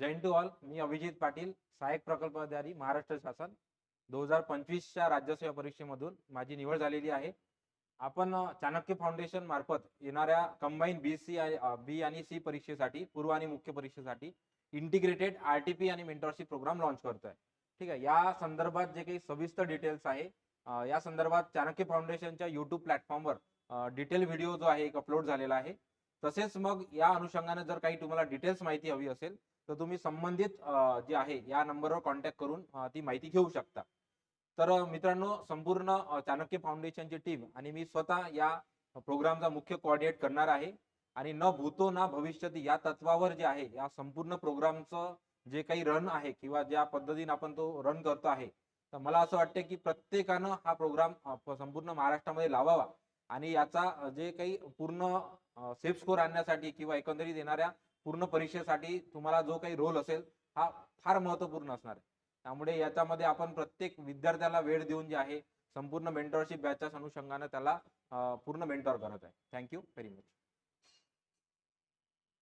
Jain to all. मी अभिजित पाटील, सहाय्यक प्रकल्प अधिकारी, महाराष्ट्र शासन. 2025च्या राज्यसेवा परीक्षेमधून माझी निवड झालेली आहे. आपण चाणक्य फाउंडेशन मार्फत येणाऱ्या कंबाईन बी आणि सी परीक्षेसाठी, पूर्व आणि मुख्य परीक्षेसाठी इंटिग्रेटेड आरटीपी आणि मेंटरशिप प्रोग्राम लॉन्च करतोय. ठीक आहे. या संदर्भात जे काही सविस्तर डिटेल्स आहे, या संदर्भात चाणक्य फाउंडेशनच्या युट्यूब प्लॅटफॉर्मवर डिटेल व्हिडिओ जो आहे एक अपलोड झालेला आहे. तसेच मग या अनुषंगाने जर काही तुम्हाला डिटेल्स माहिती हवी असेल तर तुम्ही संबंधित जे आहे या नंबरवर कॉन्टॅक्ट करून ती माहिती घेऊ शकता. तर मित्रांनो, संपूर्ण चाणक्य फाउंडेशनची टीम आणि मी स्वतः या प्रोग्रामचा मुख्य कोऑर्डिनेट करणार आहे. आणि न भूतो ना भविष्यती या तत्वावर जे आहे या संपूर्ण प्रोग्रामचं जे काही रन आहे किंवा ज्या पद्धतीने आपण तो रन करतो आहे, तर मला असं वाटतं की प्रत्येकानं हा प्रोग्राम संपूर्ण महाराष्ट्रामध्ये लावावा आणि याचा जे काही पूर्ण सेफ स्कोर आणण्यासाठी किंवा एकंदरीत येणाऱ्या पूर्ण परीक्षेसाठी तुम्हाला जो काही रोल असेल हा फार महत्वपूर्ण असणार आहे. त्यामुळे याच्यामध्ये आपण प्रत्येक विद्यार्थ्याला वेळ देऊन जे आहे संपूर्ण मेंटरशिप बॅचच्या अनुषंगाने त्याला पूर्ण मेंटॉर करत आहे. Thank you very much.